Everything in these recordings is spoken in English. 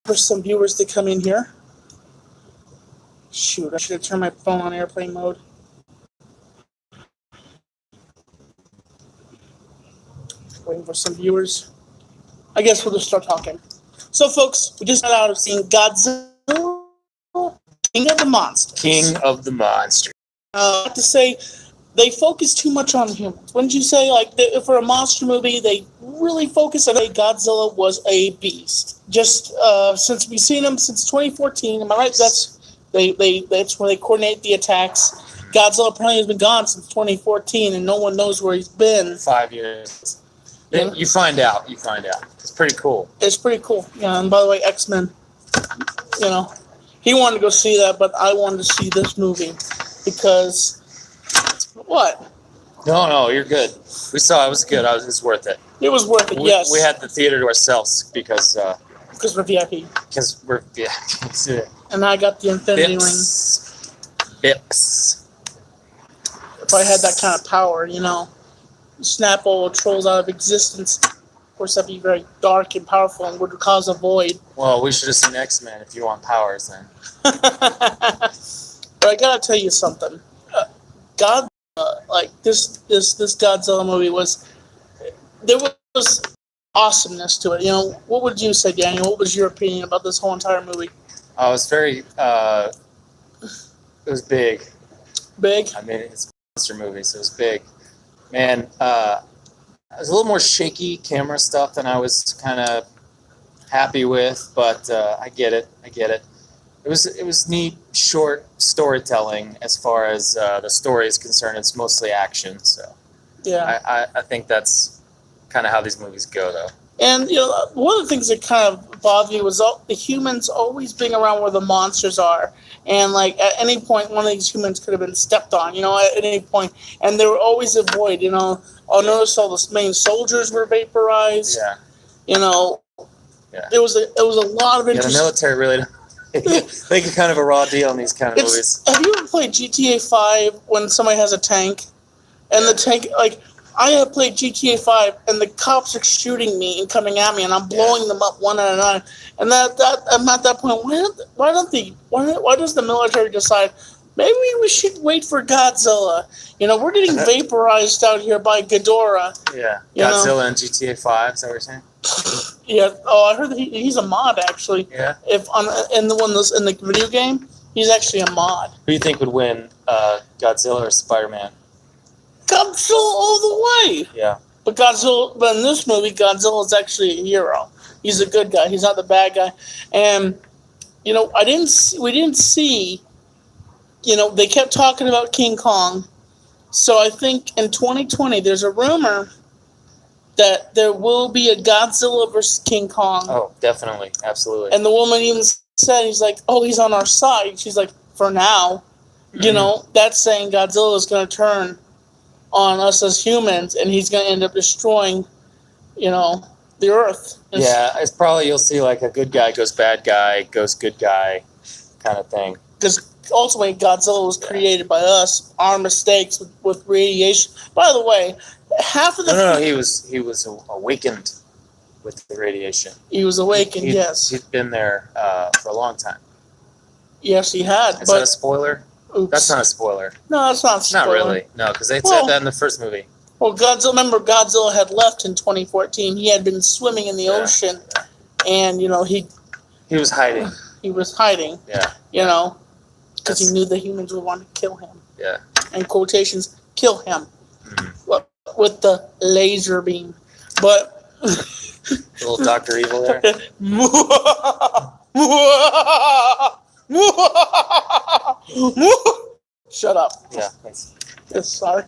for some viewers to come in here. Shoot, I should have turned my phone on airplane mode. Waiting for some viewers. I guess we'll just start talking. So, folks, we just got out of seeing Godzilla, King of the Monsters. King of the Monsters. I have to say, they focus too much on humans. Wouldn't you say, like, for a monster movie, they really focus on Godzilla was a beast. Just since we've seen him since 2014, am I right? That's where they coordinate the attacks. Godzilla apparently has been gone since 2014, and no one knows where he's been. 5 years. You find out. It's pretty cool. It's pretty cool. Yeah, and by the way, X-Men, he wanted to go see that, but I wanted to see this movie because, what? No, you're good. We saw it. It was good. It was worth it. It was worth it, yes. We had the theater to ourselves because we're VIP. Because we're VIP. And I got the Infinity Ring. Bips. If I had that kind of power, snap all the trolls out of existence. Of course, that'd be very dark and powerful and would cause a void. Well, we should have seen X-Men if you want powers, then. But I gotta tell you something. This Godzilla movie there was awesomeness to it. What would you say, Daniel? What was your opinion about this whole entire movie? It was very, it was big. Big? I mean, it's a monster movie, so it was big. Man, it was a little more shaky camera stuff than I was kind of happy with, but I get it. It was neat, short storytelling as far as the story is concerned. It's mostly action, so yeah. I think that's kind of how these movies go, though. And one of the things that kind of bothered me was the humans always being around where the monsters are, and like at any point one of these humans could have been stepped on, at any point, and they were always a void. I'll notice all the main soldiers were vaporized. Yeah. It was a lot of interest. The military really. They get kind of a raw deal in these kind of movies. Have you ever played GTA 5 when somebody has a tank? And the tank, I have played GTA 5 and the cops are shooting me and coming at me and I'm blowing them up one at a time. And I'm at that point, why does the military decide, maybe we should wait for Godzilla? We're getting vaporized out here by Ghidorah. Yeah. Godzilla and GTA 5, is that what you're saying? Yeah. Oh, I heard that he's a mod actually. Yeah. In the video game, he's actually a mod. Who do you think would win, Godzilla or Spider-Man? Godzilla all the way. Yeah. But in this movie, Godzilla is actually a hero. He's a good guy. He's not the bad guy. And we didn't see. They kept talking about King Kong. So I think in 2020, there's a rumor that there will be a Godzilla versus King Kong. Oh, definitely. Absolutely. And the woman even said, he's like, oh, he's on our side. She's like, for now. Mm-hmm. That's saying Godzilla is going to turn on us as humans, and he's going to end up destroying, the Earth. It's probably, you'll see like a good guy goes bad guy, goes good guy kind of thing. Because ultimately, Godzilla was created by us, our mistakes with radiation. By the way, half of the... No, he was awakened with the radiation. He was awakened, yes. He'd been there for a long time. Yes, he had. Is that a spoiler? Oops. That's not a spoiler. No, that's not a spoiler. Not really. No, because they said that in the first movie. Well, Godzilla had left in 2014. He had been swimming in the ocean, and he was hiding. He was hiding. Yeah. Because he knew the humans would want to kill him. Yeah. In quotations, kill him. Mm-hmm. With the laser beam. But little Dr. Evil there. Shut up. Yeah, thanks. Sorry.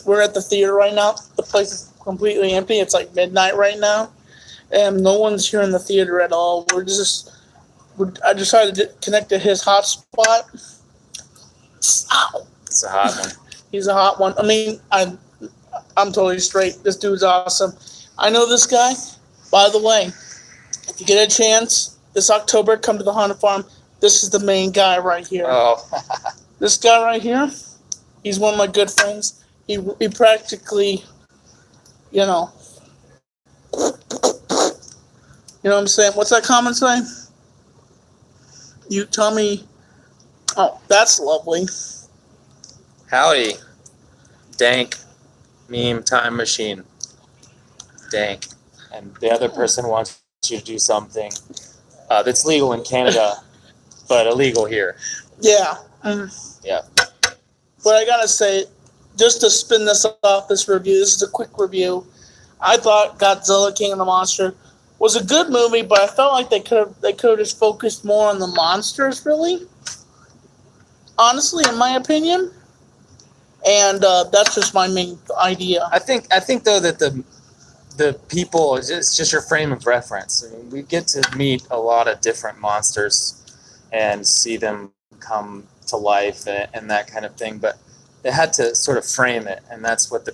We're at the theater right now. The place is completely empty. It's like midnight right now, and no one's here in the theater at all. I decided to connect to his hotspot. Ow. It's a hot one. He's a hot one. I mean, I'm totally straight. This dude's awesome. I know this guy. By the way, if you get a chance this October, come to the Haunted Farm. This is the main guy right here. Oh. This guy right here, he's one of my good friends. He practically, You know what I'm saying? What's that comment saying? You tell me. Oh, that's lovely. Howdy, dank meme time machine. Dank. And the other person wants you to do something that's legal in Canada, but illegal here. Yeah. Yeah. But I gotta say, just to spin this off, this review, this is a quick review. I thought Godzilla King of the Monster was a good movie, but I felt like they could have just focused more on the monsters, really. Honestly, in my opinion. And that's just my main idea. I think though that the people, it's just your frame of reference. I mean, we get to meet a lot of different monsters and see them come to life and that kind of thing, but they had to sort of frame it, and that's what the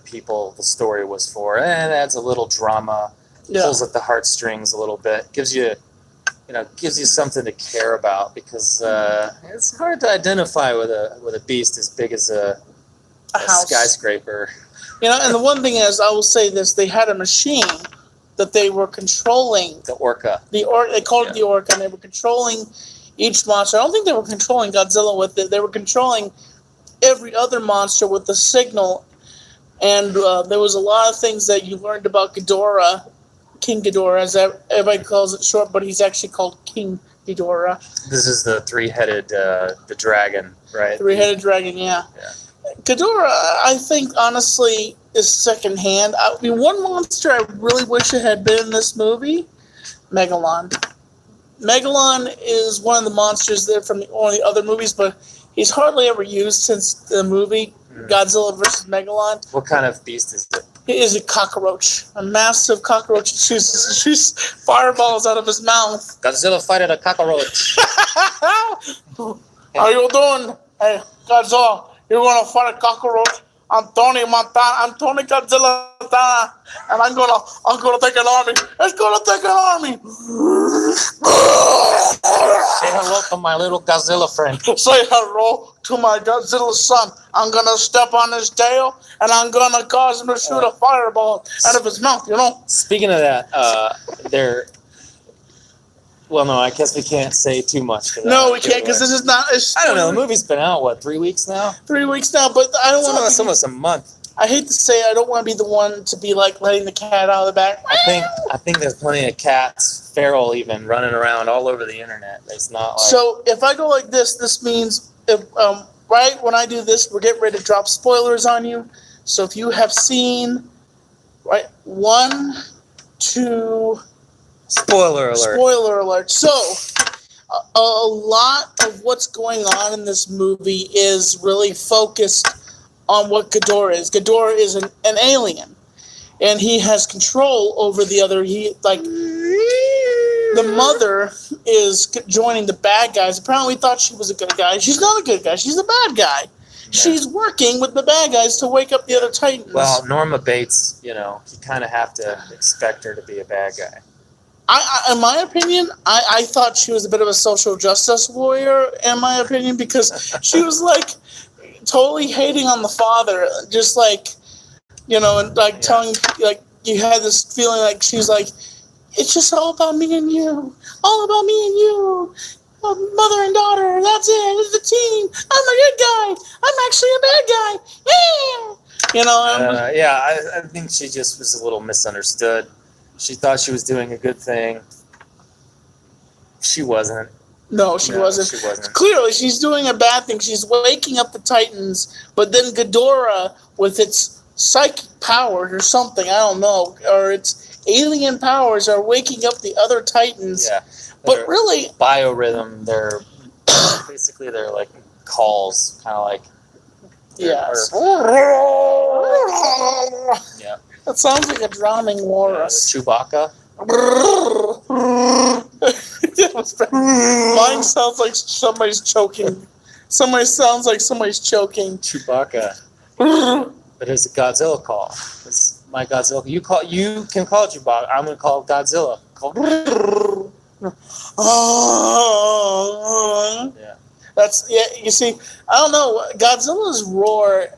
story was for. And it adds a little drama, pulls at the heartstrings a little bit, gives you something to care about, because it's hard to identify with a beast as big as a skyscraper. You know, and the one thing is, I will say this: they had a machine that they were controlling. The orca. They called it the orca, and they were controlling each monster. I don't think they were controlling Godzilla with it. They were controlling every other monster with the signal. And there was a lot of things that you learned about Ghidorah, King Ghidorah, as everybody calls it short, but he's actually called King Ghidorah. This is the three-headed, the dragon, right? Three-headed dragon, yeah. Ghidorah, I think, honestly, is secondhand. I mean, one monster I really wish it had been in this movie, Megalon. Megalon is one of the monsters there from one of the other movies, but he's hardly ever used since the movie Godzilla vs. Megalon. What kind of beast is it? He is a cockroach, a massive cockroach. Shoots fireballs out of his mouth. Godzilla fighted a cockroach. How you doing? Hey, Godzilla, you're gonna fight a cockroach? I'm Tony Godzilla Montana, and I'm gonna take an army. It's gonna take an army. Say hello to my little Godzilla friend. Say hello to my Godzilla son. I'm gonna step on his tail, and I'm gonna cause him to shoot a fireball out of his mouth. You know. Speaking of that, well, no, I guess we can't say too much. No, we can't, because this is not. I don't know. The movie's been out 3 weeks now. 3 weeks now, but I don't want to. It's almost a month. I hate to say, I don't want to be the one to be like letting the cat out of the bag. I think there's plenty of cats, feral even, running around all over the internet. It's not like. So if I go like this means if right when I do this, we're getting ready to drop spoilers on you. So if you have seen, right, 1, 2. Spoiler alert. Spoiler alert. So, a lot of what's going on in this movie is really focused on what Ghidorah is. Ghidorah is an alien, and he has control over the other. The mother is joining the bad guys. Apparently, we thought she was a good guy. She's not a good guy. She's a bad guy. Yeah. She's working with the bad guys to wake up the other Titans. Well, Norma Bates, you kind of have to expect her to be a bad guy. In my opinion, I thought she was a bit of a social justice warrior, in my opinion, because she was like totally hating on the father, just like, and like telling, like, you had this feeling like she's like, it's just all about me and you, mother and daughter, that's it, it's a team, I'm a good guy, I'm actually a bad guy, yeah. I think she just was a little misunderstood. She thought she was doing a good thing. She wasn't. No, she wasn't. Clearly, she's doing a bad thing. She's waking up the Titans, but then Ghidorah, with its psychic powers or something, I don't know, or its alien powers, are waking up the other Titans. Yeah. But really... Biorhythm, they're like calls, kind of like... Yes. Yeah. That sounds like a drowning walrus. Chewbacca. Mine sounds like somebody's choking. Sounds like somebody's choking. Chewbacca. But it's a Godzilla call. It's my Godzilla. You can call it Chewbacca. I'm gonna call it Godzilla. Yeah. You see, I don't know. Godzilla's roar.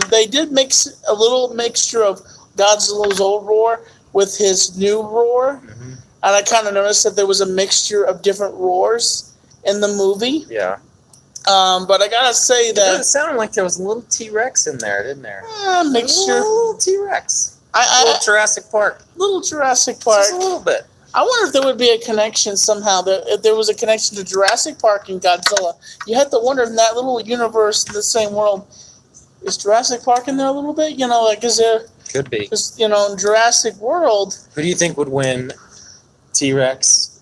They did mix a little mixture of Godzilla's old roar with his new roar. Mm-hmm. and I kind of noticed that there was a mixture of different roars in the movie. Yeah. But I gotta say that It sounded like there was a little T-Rex in there, didn't there? mixture. A little T-Rex. A little Jurassic Park. Little Jurassic Park. Just a little bit. I wonder if there would be a connection somehow. If there was a connection to Jurassic Park and Godzilla, you have to wonder in that little universe, in the same world, is Jurassic Park in there a little bit? You know, like is there? Could be. Because in Jurassic World. Who do you think would win, T-Rex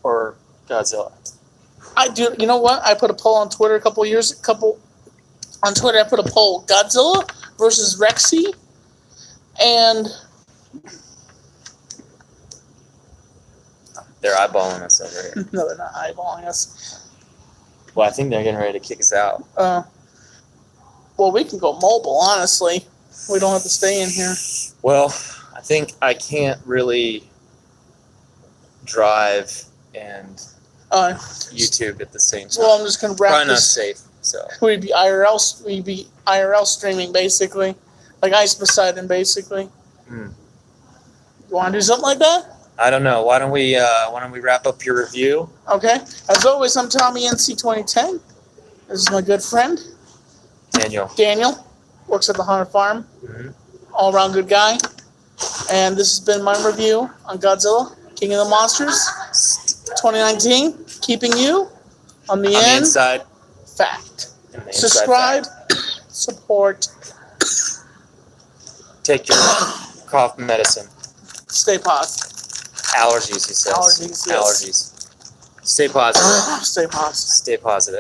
or Godzilla? I do. You know what? I put a poll on Twitter on Twitter. I put a poll: Godzilla versus Rexy, and They're eyeballing us over here. no, they're not eyeballing us. Well, I think they're getting ready to kick us out. Well, we can go mobile. Honestly, we don't have to stay in here. Well, I think I can't really drive and YouTube at the same time. Well, I'm just gonna wrap Probably not this. safe. So We'd be IRL streaming basically, like Ice Poseidon basically. Hmm. You want to do something like that? I don't know. Why don't we wrap up your review? Okay. As always, I'm Tommy NC2010. This is my good friend Daniel. Works at the Haunted Farm. Mm-hmm. All around good guy. And this has been my review on Godzilla, King of the Monsters, 2019. Keeping you on the end. Inside. Fact. In the inside Subscribe. fact. Support. Take your cough medicine. Stay positive. Allergies, he says. Allergies, yes. Allergies. Stay positive. Stay positive. Stay positive.